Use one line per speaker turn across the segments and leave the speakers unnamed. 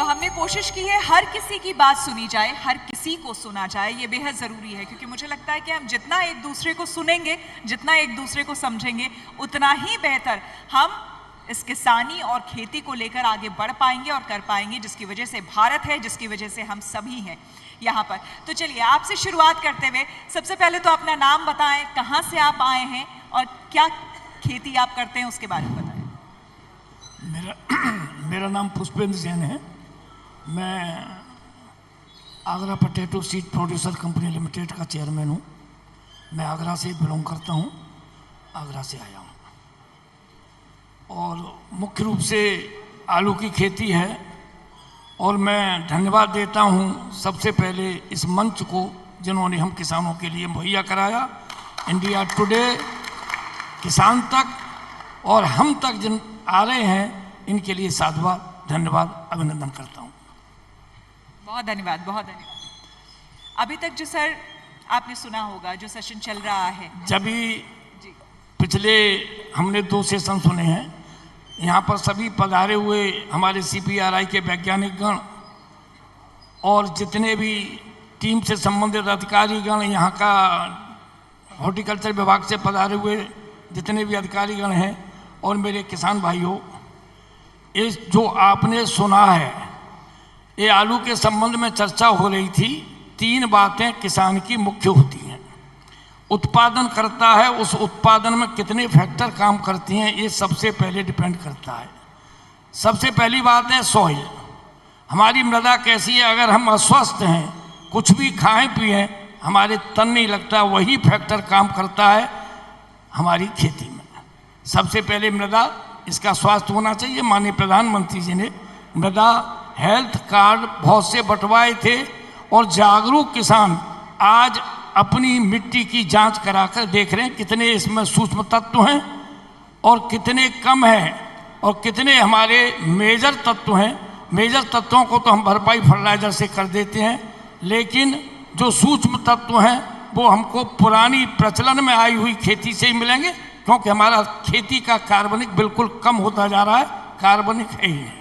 तो हमने कोशिश की है हर किसी की बात सुनी जाए, हर किसी को सुना जाए, ये बेहद ज़रूरी है क्योंकि मुझे लगता है कि हम जितना एक दूसरे को सुनेंगे, जितना एक दूसरे को समझेंगे, उतना ही बेहतर हम इस किसानी और खेती को लेकर आगे बढ़ पाएंगे और कर पाएंगे, जिसकी वजह से भारत है, जिसकी वजह से हम सभी हैं यहाँ पर। तो चलिए आपसे शुरुआत करते हुए सबसे पहले तो अपना नाम बताएं, कहाँ से आप आए हैं और क्या खेती आप करते हैं उसके बारे में बताएं।
मेरा नाम पुष्पेंद्र जैन है। मैं Agra potato seed producer company limited का चेयरमैन हूँ। मैं आगरा से बिलोंग करता हूँ, आगरा से आया हूँ और मुख्य रूप से आलू की खेती है। और मैं धन्यवाद देता हूँ सबसे पहले इस मंच को जिन्होंने हम किसानों के लिए मुहैया कराया। इंडिया टुडे, किसान तक और हम तक जिन आ रहे हैं, इनके लिए साधुवाद, धन्यवाद, अभिनंदन करता हूँ।
बहुत धन्यवाद, बहुत धन्यवाद। अभी तक जो सर आपने सुना होगा, जो सेशन चल रहा है,
जब पिछले हमने 2 सेशन सुने हैं, यहाँ पर सभी पधारे हुए हमारे CPRI के वैज्ञानिक गण और जितने भी टीम से संबंधित अधिकारी गण, यहाँ का हॉर्टिकल्चर विभाग से पधारे हुए जितने भी अधिकारी गण हैं और मेरे किसान भाइयों, इस जो आपने सुना है, ये आलू के संबंध में चर्चा हो रही थी। 3 बातें किसान की मुख्य होती हैं। उत्पादन करता है, उस उत्पादन में कितने फैक्टर काम करती हैं, ये सबसे पहले डिपेंड करता है। सबसे पहली बात है सॉइल, हमारी मृदा कैसी है। अगर हम अस्वस्थ हैं, कुछ भी खाएं पिएं, हमारे तन नहीं लगता, वही फैक्टर काम करता है हमारी खेती में। सबसे पहले मृदा, इसका स्वास्थ्य होना चाहिए। माननीय प्रधानमंत्री जी ने मृदा हेल्थ कार्ड बहुत से बंटवाए थे और जागरूक किसान आज अपनी मिट्टी की जांच कराकर देख रहे हैं कितने इसमें सूक्ष्म तत्व हैं और कितने कम हैं और कितने हमारे मेजर तत्व हैं। मेजर तत्वों को तो हम भरपाई फर्टिलाइजर से कर देते हैं, लेकिन जो सूक्ष्म तत्व हैं वो हमको पुरानी प्रचलन में आई हुई खेती से ही मिलेंगे, क्योंकि हमारा खेती का कार्बनिक बिल्कुल कम होता जा रहा है, कार्बनिक है ही नहीं।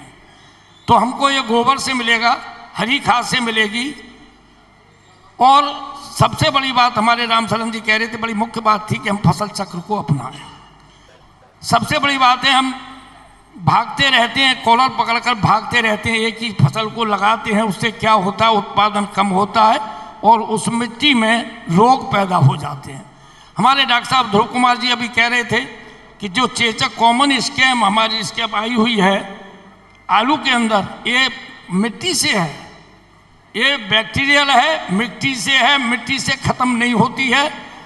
तो हमको ये गोबर से मिलेगा, हरी खाद से मिलेगी। और सबसे बड़ी बात हमारे रामशरण जी कह रहे थे, बड़ी मुख्य बात थी कि हम फसल चक्र को अपनाएं। सबसे बड़ी बात है, हम भागते रहते हैं, कॉलर पकड़कर भागते रहते हैं, एक ही फसल को लगाते हैं, उससे क्या होता है, उत्पादन कम होता है और उस मिट्टी में रोग पैदा हो जाते हैं। हमारे डॉक्टर साहब ध्रुव कुमार जी अभी कह रहे थे कि जो चेचक कॉमन स्कैम हमारी स्कैम आई हुई है आलू के अंदर, ये मिट्टी से है, ये बैक्टीरियल है, मिट्टी से है, मिट्टी से खत्म नहीं होती है।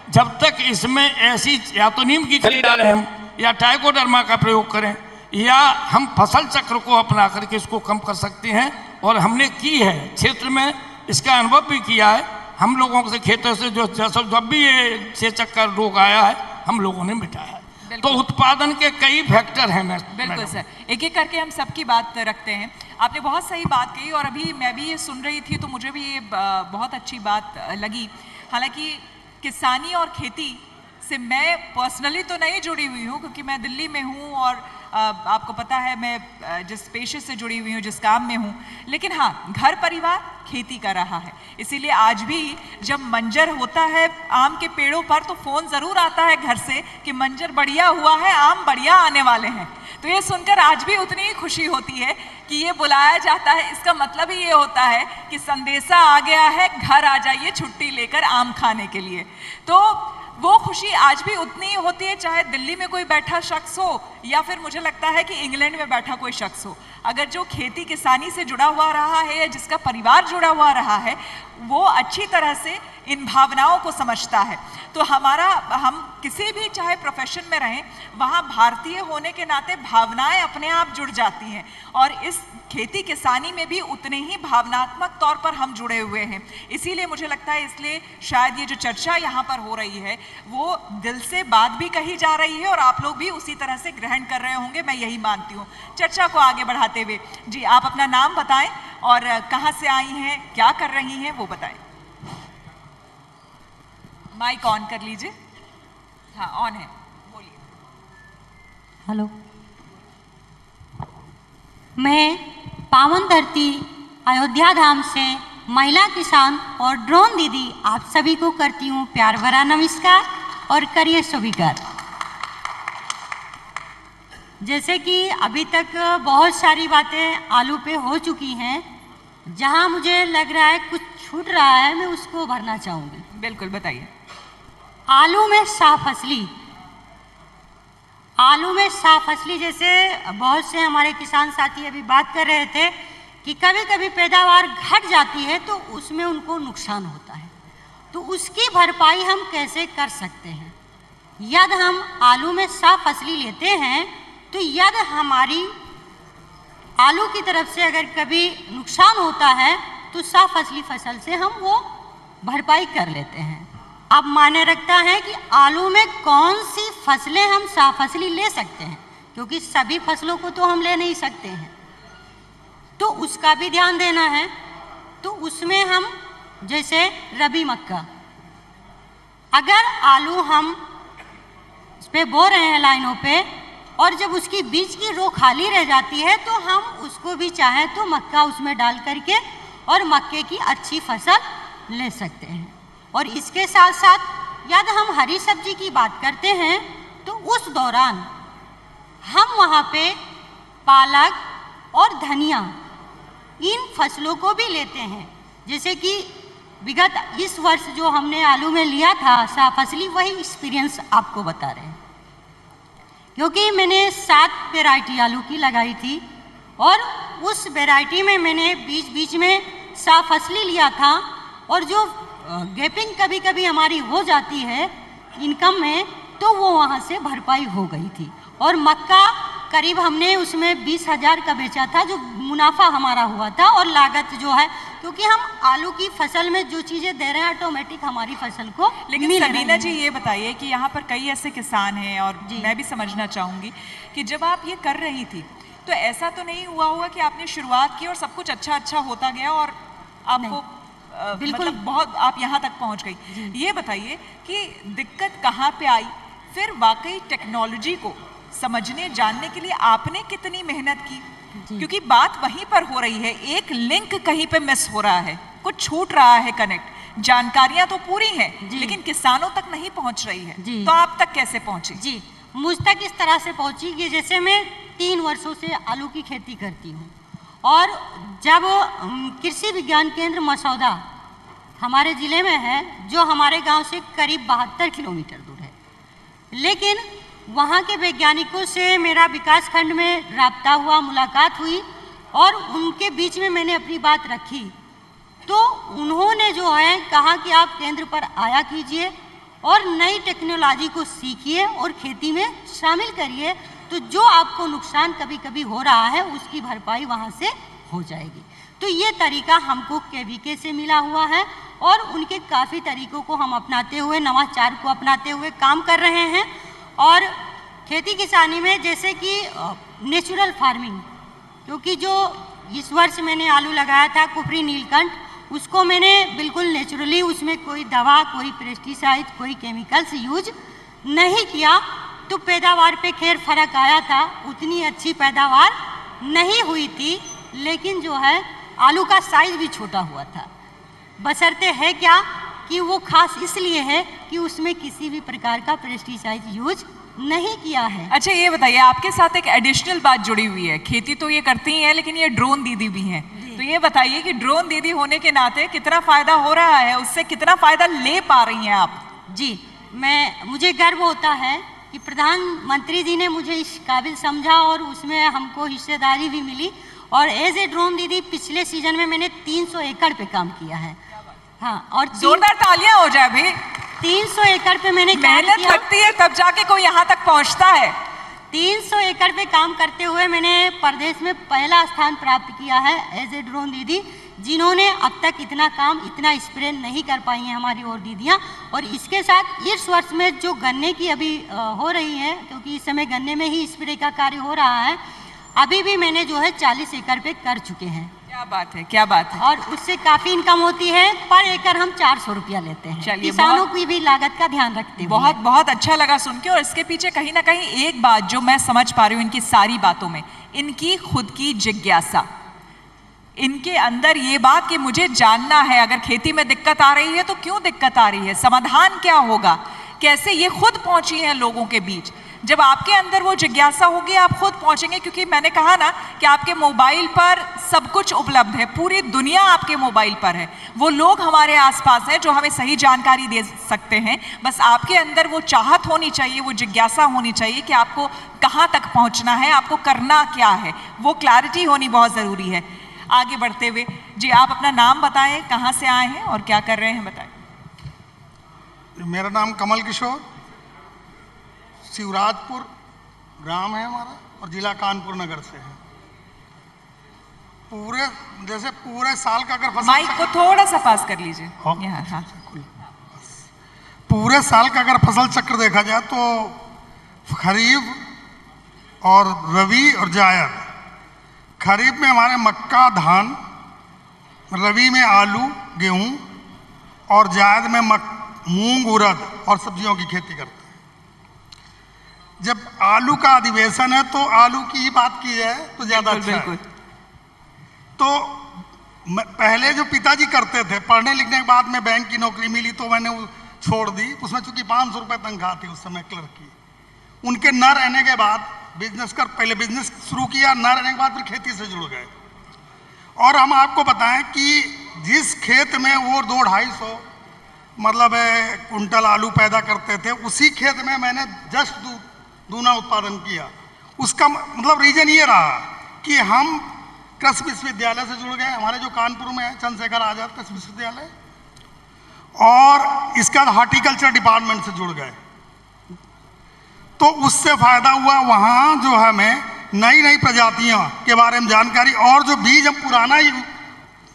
जब तक इसमें ऐसी या तो नीम की खली डालें हम, या ट्राइकोडर्मा का प्रयोग करें, या हम फसल चक्र को अपना करके इसको कम कर सकते हैं। और हमने की है, क्षेत्र में इसका अनुभव भी किया है। हम लोगों से खेतों से जो जब भी ये चेचक का रोग आया है, हम लोगों ने मिटाया है। तो उत्पादन के कई फैक्टर हैं।
बिल्कुल सर, एक एक करके हम सबकी बात रखते हैं। आपने बहुत सही बात कही और अभी मैं भी ये सुन रही थी तो मुझे भी ये बहुत अच्छी बात लगी। हालांकि किसानी और खेती से मैं पर्सनली तो नहीं जुड़ी हुई हूँ, क्योंकि मैं दिल्ली में हूँ और आपको पता है मैं जिस पेशे से जुड़ी हुई हूँ, जिस काम में हूँ, लेकिन हाँ, घर परिवार खेती कर रहा है। इसीलिए आज भी जब मंजर होता है आम के पेड़ों पर तो फ़ोन ज़रूर आता है घर से कि मंजर बढ़िया हुआ है, आम बढ़िया आने वाले हैं। तो ये सुनकर आज भी उतनी ही खुशी होती है कि ये बुलाया जाता है। इसका मतलब ही ये होता है कि संदेशा आ गया है, घर आ जाइए छुट्टी लेकर आम खाने के लिए। तो वो खुशी आज भी उतनी ही होती है, चाहे दिल्ली में कोई बैठा शख्स हो या फिर मुझे लगता है कि इंग्लैंड में बैठा कोई शख्स हो। अगर जो खेती किसानी से जुड़ा हुआ रहा है या जिसका परिवार जुड़ा हुआ रहा है, वो अच्छी तरह से इन भावनाओं को समझता है। तो हम किसी भी चाहे प्रोफेशन में रहें, वहाँ भारतीय होने के नाते भावनाएं अपने आप जुड़ जाती हैं और इस खेती किसानी में भी उतने ही भावनात्मक तौर पर हम जुड़े हुए हैं। इसीलिए मुझे लगता है, इसलिए शायद ये जो चर्चा यहाँ पर हो रही है वो दिल से बात भी कही जा रही है और आप लोग भी उसी तरह से ग्रहण कर रहे होंगे, मैं यही मानती हूँ। चर्चा को आगे बढ़ाते हुए जी, आप अपना नाम बताएं और कहाँ से आई हैं, क्या कर रही हैं, वो बताएं। माइक ऑन कर लीजिए। हाँ, ऑन है, बोलिए।
हेलो, मैं पावन धरती अयोध्या धाम से महिला किसान और ड्रोन दीदी आप सभी को करती हूँ प्यार भरा नमस्कार और करिए स्वीकार। जैसे कि अभी तक बहुत सारी बातें आलू पे हो चुकी हैं, जहां मुझे लग रहा है कुछ छूट रहा है मैं उसको भरना चाहूँगी।
बिल्कुल बताइए।
आलू में साफ असली, आलू में साफ असली, जैसे बहुत से हमारे किसान साथी अभी बात कर रहे थे कि कभी कभी पैदावार घट जाती है तो उसमें उनको नुकसान होता है, तो उसकी भरपाई हम कैसे कर सकते हैं। यदि हम आलू में साफ असली लेते हैं तो यदि हमारी आलू की तरफ से अगर कभी नुकसान होता है तो साफ असली फसल से हम वो भरपाई कर लेते हैं। अब मायने रखता है कि आलू में कौन सी फसलें हम साफ असली ले सकते हैं, क्योंकि सभी फसलों को तो हम ले नहीं सकते हैं, तो उसका भी ध्यान देना है। तो उसमें हम जैसे रबी मक्का, अगर आलू हम उस पर बो रहे हैं लाइनों पे और जब उसकी बीच की रो खाली रह जाती है तो हम उसको भी चाहें तो मक्का उसमें डाल करके और मक्के की अच्छी फसल ले सकते हैं। और इसके साथ साथ यदि हम हरी सब्जी की बात करते हैं तो उस दौरान हम वहाँ पे पालक और धनिया इन फसलों को भी लेते हैं। जैसे कि विगत इस वर्ष जो हमने आलू में लिया था साफ असली, वही एक्सपीरियंस आपको बता रहे हैं, क्योंकि मैंने 7 वैरायटी आलू की लगाई थी और उस वैरायटी में मैंने बीच बीच में साफ असली लिया था, और जो गैपिंग कभी कभी हमारी हो जाती है इनकम में तो वो वहाँ से भरपाई हो गई थी। और मक्का करीब हमने उसमें 20,000 का बेचा था, जो मुनाफा हमारा हुआ था, और लागत जो है क्योंकि हम आलू की फसल में जो चीज़ें दे रहे हैं ऑटोमेटिक हमारी फसल को
लेकिन सबीना जी ये बताइए कि यहाँ पर कई ऐसे किसान हैं और मैं भी समझना चाहूँगी कि जब आप ये कर रही थी तो ऐसा तो नहीं हुआ होगा कि आपने शुरुआत की और सब कुछ अच्छा अच्छा होता गया और आपको बिल्कुल मतलब बहुत आप यहाँ तक पहुँच गई। ये बताइए कि दिक्कत कहाँ पे आई, फिर वाकई टेक्नोलॉजी को समझने जानने के लिए आपने कितनी मेहनत की, क्योंकि बात वहीं पर हो रही है, एक लिंक कहीं पे मिस हो रहा है, कुछ छूट रहा है कनेक्ट, जानकारियां तो पूरी हैं लेकिन किसानों तक नहीं पहुंच रही है, तो आप तक कैसे पहुंची?
जी, मुझ तक इस तरह से पहुंची कि जैसे मैं 3 वर्षों से आलू की खेती करती हूँ, और जब कृषि विज्ञान केंद्र मसौदा हमारे ज़िले में है, जो हमारे गांव से करीब 72 किलोमीटर दूर है, लेकिन वहाँ के वैज्ञानिकों से मेरा विकास खंड में राब्ता हुआ, मुलाकात हुई, और उनके बीच में मैंने अपनी बात रखी, तो उन्होंने जो है कहा कि आप केंद्र पर आया कीजिए और नई टेक्नोलॉजी को सीखिए और खेती में शामिल करिए, तो जो आपको नुकसान कभी कभी हो रहा है उसकी भरपाई वहाँ से हो जाएगी। तो ये तरीका हमको केवीके से मिला हुआ है और उनके काफ़ी तरीक़ों को हम अपनाते हुए, नवाचार को अपनाते हुए काम कर रहे हैं। और खेती किसानी में जैसे कि नेचुरल फार्मिंग, क्योंकि जो इस वर्ष मैंने आलू लगाया था कुफरी नीलकंठ, उसको मैंने बिल्कुल नेचुरली, उसमें कोई दवा, कोई पेस्टिसाइड, कोई केमिकल्स यूज नहीं किया, तो पैदावार पे खैर फ़र्क आया था, उतनी अच्छी पैदावार नहीं हुई थी, लेकिन जो है आलू का साइज़ भी छोटा हुआ था। बशर्ते है क्या कि वो खास इसलिए है कि उसमें किसी भी प्रकार का पेस्टिसाइड यूज नहीं किया है।
अच्छा ये बताइए, आपके साथ एक एडिशनल बात जुड़ी हुई है, खेती तो ये करती ही है लेकिन ये ड्रोन दीदी भी हैं, तो ये बताइए कि ड्रोन दीदी होने के नाते कितना फ़ायदा हो रहा है, उससे कितना फ़ायदा ले पा रही हैं आप?
जी, मुझे गर्व होता है कि प्रधानमंत्री जी ने मुझे इस काबिल समझा और उसमें हमको हिस्सेदारी भी मिली, और एज ए ड्रोन दीदी पिछले सीजन में मैंने 300 एकड़ पे काम किया है। हाँ, और
जोरदार तालियां हो जाए भाई।
300 एकड़ पे मैंने
मेहनत लगती है तब जाके कोई यहाँ तक पहुँचता है।
300 एकड़ पे काम करते हुए मैंने प्रदेश में पहला स्थान प्राप्त किया है एज ए ड्रोन दीदी, जिन्होंने अब तक इतना काम, इतना स्प्रे नहीं कर पाई हैं हमारी और दीदियाँ। और इसके साथ इस वर्ष में जो गन्ने की अभी हो रही है, क्योंकि इस समय गन्ने में ही स्प्रे का कार्य हो रहा है, अभी भी मैंने जो है 40 एकड़ पे कर चुके हैं।
क्या बात है, क्या बात है।
और उससे काफ़ी इनकम होती है, पर एकड़ हम 400 रुपया लेते हैं। किसानों की भी लागत का ध्यान रखते हैं।
बहुत बहुत अच्छा लगा सुन के, और इसके पीछे कहीं ना कहीं एक बात जो मैं समझ पा रही हूँ इनकी सारी बातों में, इनकी खुद की जिज्ञासा। इनके अंदर ये बात कि मुझे जानना है, अगर खेती में दिक्कत आ रही है तो क्यों दिक्कत आ रही है, समाधान क्या होगा, कैसे, ये खुद पहुंची हैं लोगों के बीच। जब आपके अंदर वो जिज्ञासा होगी आप खुद पहुंचेंगे, क्योंकि मैंने कहा ना कि आपके मोबाइल पर सब कुछ उपलब्ध है, पूरी दुनिया आपके मोबाइल पर है। वो लोग हमारे आसपास हैं जो हमें सही जानकारी दे सकते हैं, बस आपके अंदर वो चाहत होनी चाहिए, वो जिज्ञासा होनी चाहिए कि आपको कहाँ तक पहुँचना है, आपको करना क्या है, वो क्लैरिटी होनी बहुत ज़रूरी है। आगे बढ़ते हुए जी आप अपना नाम बताएं, कहाँ से आए हैं और क्या कर रहे हैं, बताएं।
मेरा नाम कमल किशोर, शिवराजपुर ग्राम है हमारा और जिला कानपुर नगर से है। पूरे साल का अगर फसल,
माइक को थोड़ा सा पास कर लीजिए।
हाँ,
यहाँ, हाँ।
पूरे साल का अगर फसल चक्र देखा जाए तो खरीफ और रबी और जायद। खरीफ में हमारे मक्का, धान, रबी में आलू, गेहूं और जायद में मूंग, उड़द और सब्जियों की खेती करते हैं। जब आलू का अधिवेशन है तो आलू की ही बात की जाए तो ज्यादा अच्छा है। तो पहले जो पिताजी करते थे, पढ़ने लिखने के बाद में बैंक की नौकरी मिली तो मैंने वो छोड़ दी। उसमें चूंकि 500 रुपये तनख्वाह थी उस समय क्लर्क की। उनके न रहने के बाद पहले बिजनेस शुरू किया, न रहने के बाद फिर खेती से जुड़ गए। और हम आपको बताएं कि जिस खेत में वो 200-250 मतलब कुंटल आलू पैदा करते थे, उसी खेत में मैंने जस्ट दूना उत्पादन किया। उसका मतलब रीजन ये रहा कि हम कृषि विश्वविद्यालय से जुड़ गए, हमारे जो कानपुर में है चंद्रशेखर आजाद कृषि विश्वविद्यालय, और इसका हॉर्टिकल्चर डिपार्टमेंट से जुड़ गए। तो उससे फायदा हुआ, वहाँ जो है हमें नई नई प्रजातियों के बारे में जानकारी, और जो बीज हम पुराना ही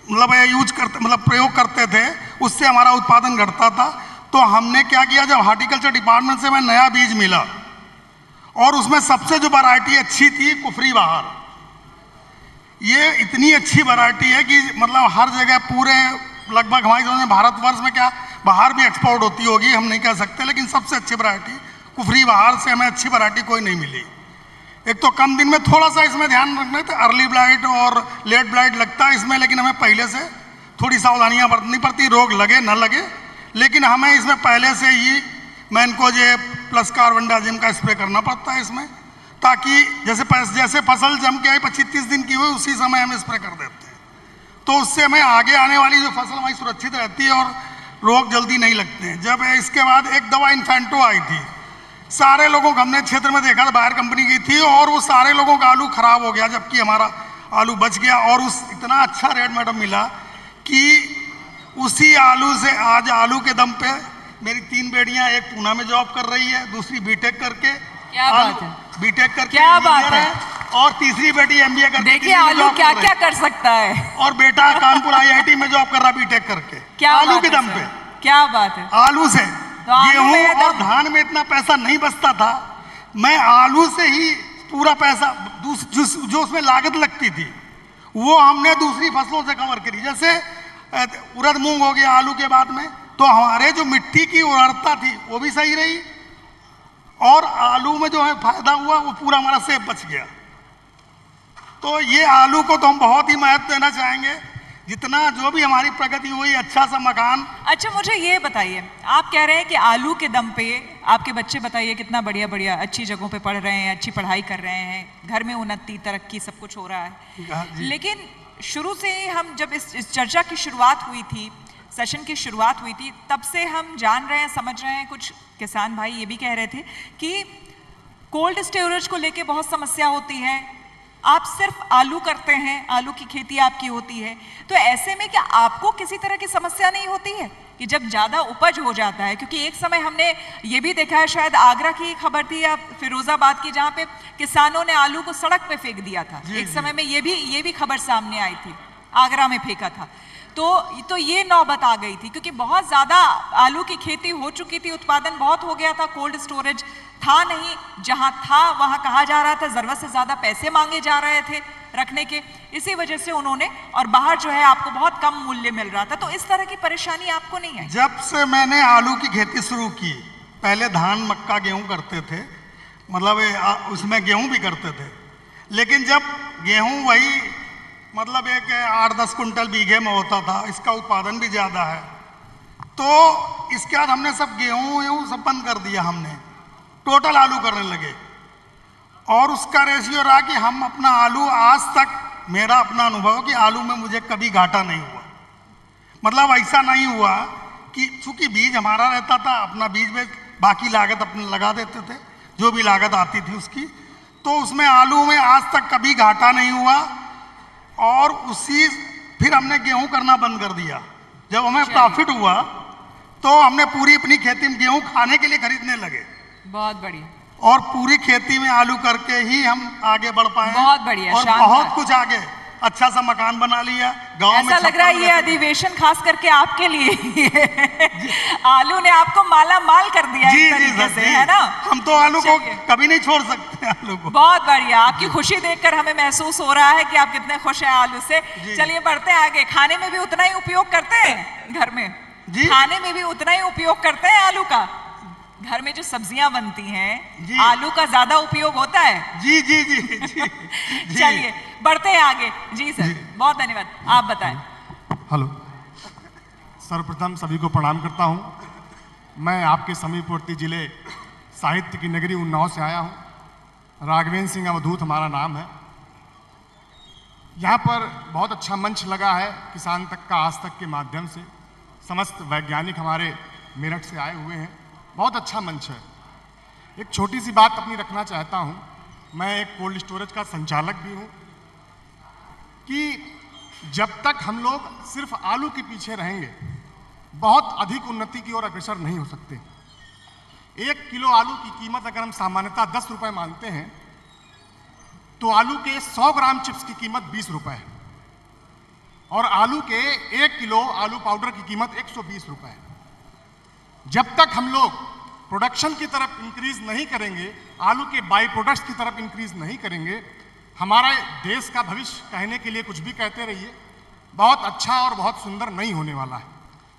प्रयोग करते थे उससे हमारा उत्पादन घटता था। तो हमने क्या किया, जब हॉर्टिकल्चर डिपार्टमेंट से हमें नया बीज मिला और उसमें सबसे जो वैरायटी अच्छी थी कुफरी बहार, ये इतनी अच्छी वैरायटी है कि मतलब हर जगह पूरे लगभग हमारी समझ में भारतवर्ष में क्या बाहर भी एक्सपोर्ट होती होगी हम नहीं कह सकते, लेकिन सबसे अच्छी वैरायटी कुफरी बहार से हमें अच्छी वैरायटी कोई नहीं मिली। एक तो कम दिन में थोड़ा सा इसमें ध्यान रखना था, अर्ली ब्लाइट और लेट ब्लाइट लगता है इसमें, लेकिन हमें पहले से थोड़ी सावधानियां बरतनी पड़ती, रोग लगे न लगे। लेकिन हमें इसमें पहले से ही मैनकोजेब प्लस कार्बनडाजिम का स्प्रे करना पड़ता है इसमें, ताकि जैसे फसल जम के आई 25-30 दिन की हुई उसी समय हम स्प्रे कर देते हैं। तो उससे हमें आगे आने वाली जो फसल हमारी सुरक्षित रहती है और रोग जल्दी नहीं लगते हैं। जब इसके बाद एक दवा इन्फेंटो आई थी, सारे लोगों को हमने क्षेत्र में देखा, बाहर कंपनी की थी, और वो सारे लोगों का आलू खराब हो गया, जबकि हमारा आलू बच गया। और उस इतना अच्छा रेट मैडम मिला कि उसी आलू से आज आलू के दम पे मेरी 3 बेटियां, एक पूना में जॉब कर रही है, दूसरी बीटेक करके,
क्या बात है,
बीटेक करके
क्या बात है,
और तीसरी बेटी MBA करके।
देखिए आलू क्या क्या कर सकता है।
और बेटा कानपुर IIT में जॉब कर रहा बीटेक करके,
क्या
आलू के दम पे।
क्या बात है,
आलू से। गेहूं और धान में इतना पैसा नहीं बचता था, मैं आलू से ही पूरा पैसा जो उसमें लागत लगती थी वो हमने दूसरी फसलों से कवर करी। जैसे उड़द मूंग हो गया आलू के बाद में, तो हमारे जो मिट्टी की उर्वरता थी वो भी सही रही, और आलू में जो है फायदा हुआ वो पूरा हमारा सेब बच गया। तो ये आलू को तो हम बहुत ही महत्व देना चाहेंगे, जितना जो भी हमारी प्रगति हुई, अच्छा सा मकान।
अच्छा मुझे ये बताइए, आप कह रहे हैं कि आलू के दम पे आपके बच्चे बताइए कितना बढ़िया बढ़िया अच्छी जगहों पे पढ़ रहे हैं, अच्छी पढ़ाई कर रहे हैं, घर में उन्नति तरक्की सब कुछ हो रहा है। लेकिन शुरू से ही हम जब इस चर्चा की शुरुआत हुई थी, सेशन की शुरुआत हुई थी, तब से हम जान रहे हैं, समझ रहे हैं, कुछ किसान भाई ये भी कह रहे थे कि कोल्ड स्टोरेज को लेके बहुत समस्या होती है, आप सिर्फ आलू करते हैं, आलू की खेती आपकी होती है, तो ऐसे में क्या आपको किसी तरह की समस्या नहीं होती है कि जब ज़्यादा उपज हो जाता है? क्योंकि एक समय हमने ये भी देखा है, शायद आगरा की खबर थी या फिरोजाबाद की, जहाँ पे किसानों ने आलू को सड़क पे फेंक दिया था। एक समय में ये भी खबर सामने आई थी, आगरा में फेंका था। तो ये नौबत आ गई थी क्योंकि बहुत ज़्यादा आलू की खेती हो चुकी थी, उत्पादन बहुत हो गया था, कोल्ड स्टोरेज था नहीं, जहाँ था वहाँ कहा जा रहा था ज़रूरत से ज़्यादा पैसे मांगे जा रहे थे रखने के, इसी वजह से उन्होंने, और बाहर जो है आपको बहुत कम मूल्य मिल रहा था। तो इस तरह की परेशानी आपको नहीं आई?
जब से मैंने आलू की खेती शुरू की, पहले धान मक्का गेहूं करते थे, मतलब उसमें गेहूं भी करते थे, लेकिन जब गेहूं वही मतलब एक 8-10 कुंटल बीघे में होता था, इसका उत्पादन भी ज़्यादा है। तो इसके बाद हमने सब गेहूँ सब बंद कर दिया, हमने टोटल आलू करने लगे। और उसका रेशियो रहा कि हम अपना आलू, आज तक मेरा अपना अनुभव कि आलू में मुझे कभी घाटा नहीं हुआ। मतलब ऐसा नहीं हुआ कि चूंकि बीज हमारा रहता था, अपना बीज में बाकी लागत अपने लगा देते थे, जो भी लागत आती थी उसकी, तो उसमें आलू में आज तक कभी घाटा नहीं हुआ। और उसी फिर हमने गेहूं करना बंद कर दिया। जब हमें प्रॉफिट हुआ तो हमने पूरी अपनी खेती में गेहूं खाने के लिए खरीदने लगे।
बहुत बढ़िया।
और पूरी खेती में आलू करके ही हम आगे बढ़ पाए।
बहुत बढ़िया,
और
शानदार।
बहुत कुछ आगे, अच्छा सा मकान बना लिया गांव में।
ऐसा लग रहा है ये अधिवेशन खास करके आपके लिए आलू ने आपको माला माल कर दिया
जी
एक
जी
तरीके
सर,
से,
जी।
है ना?
हम तो आलू को
चलिए।
कभी नहीं छोड़ सकते आलू को।
बहुत बढ़िया, आपकी खुशी देखकर हमें महसूस हो रहा है कि आप कितने खुश हैं आलू से।
जी।
चलिए बढ़ते हैं आगे। खाने में भी उतना ही उपयोग करते हैं घर में?
जी।
खाने में भी उतना ही उपयोग करते हैं आलू का? घर में जो सब्जियां बनती हैं,
जी।
आलू का ज्यादा उपयोग होता है?
जी जी जी जी, जी।
चलिए बढ़ते हैं आगे। जी सर, बहुत धन्यवाद। आप बताएं।
हेलो, सर्वप्रथम सभी को प्रणाम करता हूं। मैं आपके समीपवर्ती जिले साहित्य की नगरी उन्नाव से आया हूं। राघवेंद्र सिंह अवधूत हमारा नाम है। यहाँ पर बहुत अच्छा मंच लगा है, किसान तक का आज तक के माध्यम से समस्त वैज्ञानिक हमारे मेरठ से आए हुए हैं। बहुत अच्छा मंच है। एक छोटी सी बात अपनी रखना चाहता हूँ। मैं एक कोल्ड स्टोरेज का संचालक भी हूँ कि जब तक हम लोग सिर्फ आलू के पीछे रहेंगे, बहुत अधिक उन्नति की ओर अग्रसर नहीं हो सकते। 1 किलो आलू की कीमत अगर हम सामान्यतः 10 रुपये मानते हैं, तो आलू के 100 ग्राम चिप्स की कीमत 20 रुपये है। और आलू के 1 किलो आलू पाउडर की कीमत 120 रुपये है। जब तक हम लोग प्रोडक्शन की तरफ इंक्रीज नहीं करेंगे, आलू के बाई प्रोडक्ट्स की तरफ इंक्रीज नहीं करेंगे, हमारा देश का भविष्य, कहने के लिए कुछ भी कहते रहिए, बहुत अच्छा और बहुत सुंदर नहीं होने वाला है।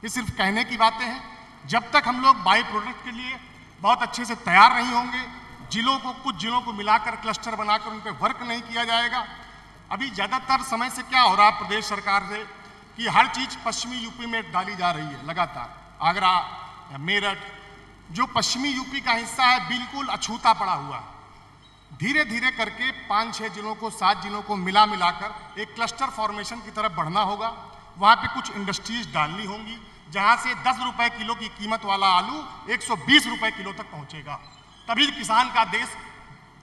ये सिर्फ कहने की बातें हैं। जब तक हम लोग बाई प्रोडक्ट के लिए बहुत अच्छे से तैयार नहीं होंगे, कुछ जिलों को मिलाकर क्लस्टर बनाकर उन पर वर्क नहीं किया जाएगा। अभी ज़्यादातर समय से क्या हो रहा है प्रदेश सरकार से कि हर चीज़ पश्चिमी यूपी में डाली जा रही है लगातार। आगरा या मेरठ जो पश्चिमी यूपी का हिस्सा है, बिल्कुल अछूता पड़ा हुआ। धीरे धीरे करके 5-6 जिलों को, 7 जिलों को मिलाकर एक क्लस्टर फॉर्मेशन की तरफ बढ़ना होगा। वहाँ पे कुछ इंडस्ट्रीज डालनी होंगी, जहाँ से 10 रुपए किलो की कीमत वाला आलू 120 रुपए किलो तक पहुँचेगा। तभी किसान का देश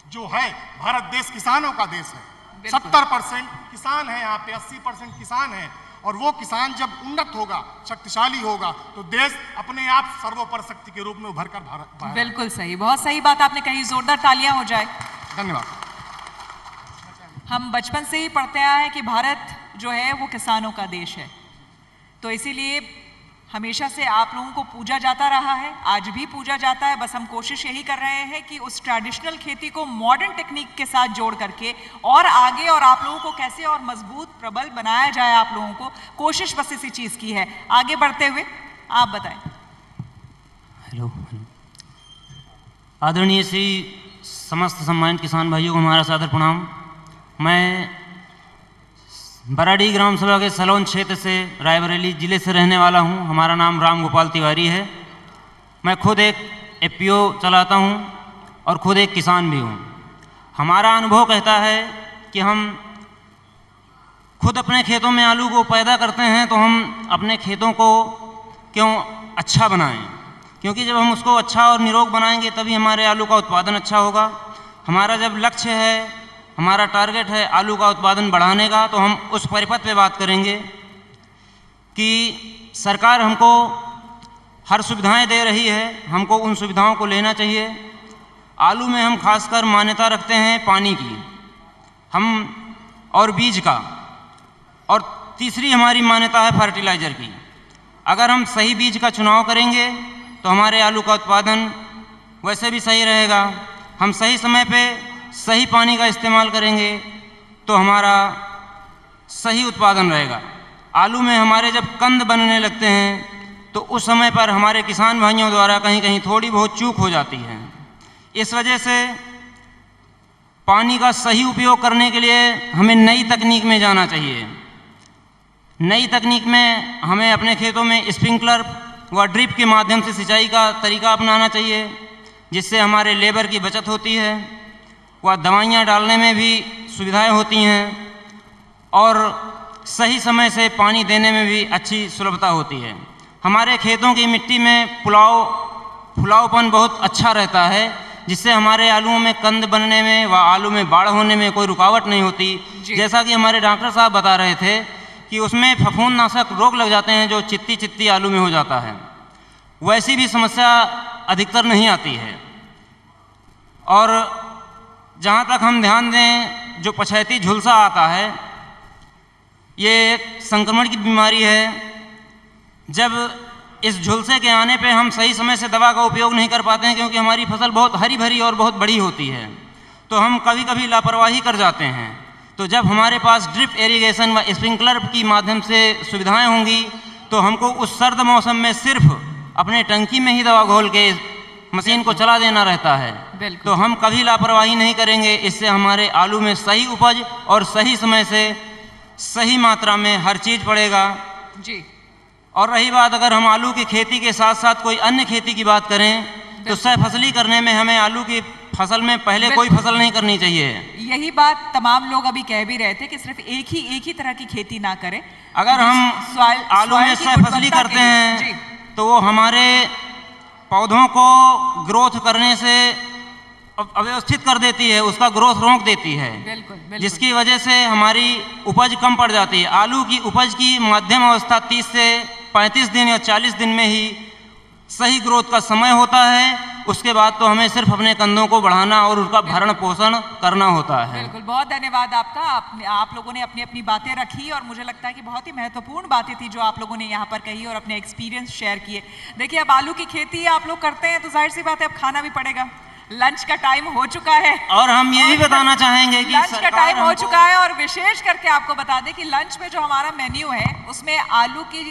जो है, भारत देश किसानों का देश है। 70% किसान है यहाँ पे, 80% किसान है। और वो किसान जब उन्नत होगा, शक्तिशाली होगा, तो देश अपने आप सर्वोपरि शक्ति के रूप में उभर कर भारत।
बिल्कुल सही, बहुत सही बात आपने कही। जोरदार तालियां हो जाए।
धन्यवाद।
हम बचपन से ही पढ़ते आए हैं कि भारत जो है वो किसानों का देश है, तो इसीलिए हमेशा से आप लोगों को पूजा जाता रहा है, आज भी पूजा जाता है। बस हम कोशिश यही कर रहे हैं कि उस ट्रेडिशनल खेती को मॉडर्न टेक्निक के साथ जोड़ करके और आगे, और आप लोगों को कैसे और मजबूत प्रबल बनाया जाए, आप लोगों को कोशिश बस इसी चीज़ की है। आगे बढ़ते हुए आप बताएं।
हेलो, आदरणीय श्री समस्त सम्मानित किसान भाइयों को हमारा सादर प्रणाम। मैं बराड़ी ग्राम सभा के सलोन क्षेत्र से, रायबरेली जिले से रहने वाला हूं। हमारा नाम राम गोपाल तिवारी है। मैं खुद एक एफपीओ चलाता हूं और खुद एक किसान भी हूं। हमारा अनुभव कहता है कि हम खुद अपने खेतों में आलू को पैदा करते हैं, तो हम अपने खेतों को क्यों अच्छा बनाएं, क्योंकि जब हम उसको अच्छा और निरोग बनाएंगे तभी हमारे आलू का उत्पादन अच्छा होगा। हमारा जब लक्ष्य है, हमारा टारगेट है आलू का उत्पादन बढ़ाने का, तो हम उस परिपथ पे बात करेंगे कि सरकार हमको हर सुविधाएं दे रही है, हमको उन सुविधाओं को लेना चाहिए। आलू में हम खासकर मान्यता रखते हैं पानी की, हम और बीज का, और तीसरी हमारी मान्यता है फर्टिलाइज़र की। अगर हम सही बीज का चुनाव करेंगे तो हमारे आलू का उत्पादन वैसे भी सही रहेगा। हम सही समय पे सही पानी का इस्तेमाल करेंगे तो हमारा सही उत्पादन रहेगा। आलू में हमारे जब कंद बनने लगते हैं तो उस समय पर हमारे किसान भाइयों द्वारा कहीं कहीं थोड़ी बहुत चूक हो जाती है। इस वजह से पानी का सही उपयोग करने के लिए हमें नई तकनीक में जाना चाहिए। नई तकनीक में हमें अपने खेतों में स्प्रिंकलर व ड्रिप के माध्यम से सिंचाई का तरीका अपनाना चाहिए, जिससे हमारे लेबर की बचत होती है व दवाइयाँ डालने में भी सुविधाएं होती हैं और सही समय से पानी देने में भी अच्छी सुलभता होती है। हमारे खेतों की मिट्टी में फुलावपन बहुत अच्छा रहता है, जिससे हमारे आलूओं में कंद बनने में व आलू में बाढ़ होने में कोई रुकावट नहीं होती। जैसा कि हमारे डॉक्टर साहब बता रहे थे कि उसमें फफूंदनाशक रोग लग जाते हैं जो चित्ती आलू में हो जाता है, वैसी भी समस्या अधिकतर नहीं आती है। और जहाँ तक हम ध्यान दें, जो पछैती झुलसा आता है, ये एक संक्रमण की बीमारी है। जब इस झुलसे के आने पे हम सही समय से दवा का उपयोग नहीं कर पाते हैं, क्योंकि हमारी फसल बहुत हरी भरी और बहुत बड़ी होती है, तो हम कभी कभी लापरवाही कर जाते हैं। तो जब हमारे पास ड्रिप इरिगेशन व स्प्रिंकलर की माध्यम से सुविधाएं होंगी, तो हमको उस सर्द मौसम में सिर्फ अपने टंकी में ही दवा घोल के मशीन को चला देना रहता है। तो हम कभी लापरवाही नहीं करेंगे। इससे हमारे आलू में सही उपज और सही समय से सही मात्रा में हर चीज़ पड़ेगा
जी।
और रही बात, अगर हम आलू की खेती के साथ साथ कोई अन्य खेती की बात करें, तो सह फसली करने में हमें आलू की फसल में पहले कोई फसल नहीं करनी चाहिए।
यही बात तमाम लोग अभी कह भी रहे थे कि सिर्फ एक ही तरह की खेती ना करें।
अगर हम आलू में सह फसली करते हैं तो वो हमारे पौधों को ग्रोथ करने से अव्यवस्थित कर देती है, उसका ग्रोथ रोक देती है।
बिल्कुल।
जिसकी वजह से हमारी उपज कम पड़ जाती है। आलू की उपज की मध्यम अवस्था 30 से 35 दिन या 40 दिन में ही सही ग्रोथ का समय होता है। उसके बाद तो हमें सिर्फ अपने कंदों को बढ़ाना और उनका भरण पोषण करना होता है।
बिल्कुल, बहुत धन्यवाद आपका। आप लोगों ने अपनी अपनी बातें रखी और मुझे लगता है कि बहुत ही महत्वपूर्ण बातें थी जो आप लोगों ने यहाँ पर कही और अपने एक्सपीरियंस शेयर किए। देखिए, अब आलू की खेती आप लोग करते हैं तो जाहिर सी बात है अब खाना भी पड़ेगा। लंच का टाइम हो चुका है
और हम ये भी बताना चाहेंगे कि
लंच का टाइम हो चुका है और विशेष करके आपको बता दें कि लंच में जो हमारा मेन्यू है उसमें आलू की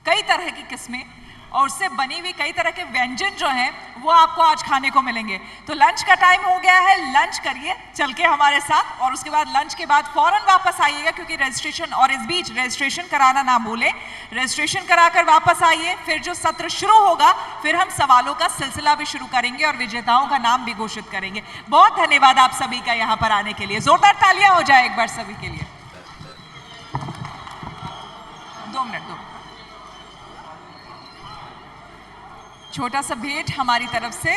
कई तरह की किस्में और उससे बनी हुई कई तरह के व्यंजन जो हैं वो आपको आज खाने को मिलेंगे। तो लंच का टाइम हो गया है, लंच करिए चल के हमारे साथ और उसके बाद लंच के बाद फौरन वापस आइएगा, क्योंकि रजिस्ट्रेशन, और इस बीच रजिस्ट्रेशन कराना ना भूलें। रजिस्ट्रेशन कराकर वापस आइए, फिर जो सत्र शुरू होगा फिर हम सवालों का सिलसिला भी शुरू करेंगे और विजेताओं का नाम भी घोषित करेंगे। बहुत धन्यवाद आप सभी का यहाँ पर आने के लिए। जोरदार तालियां हो जाए एक बार सभी के लिए। 2 मिनट। छोटा सा भेंट हमारी तरफ से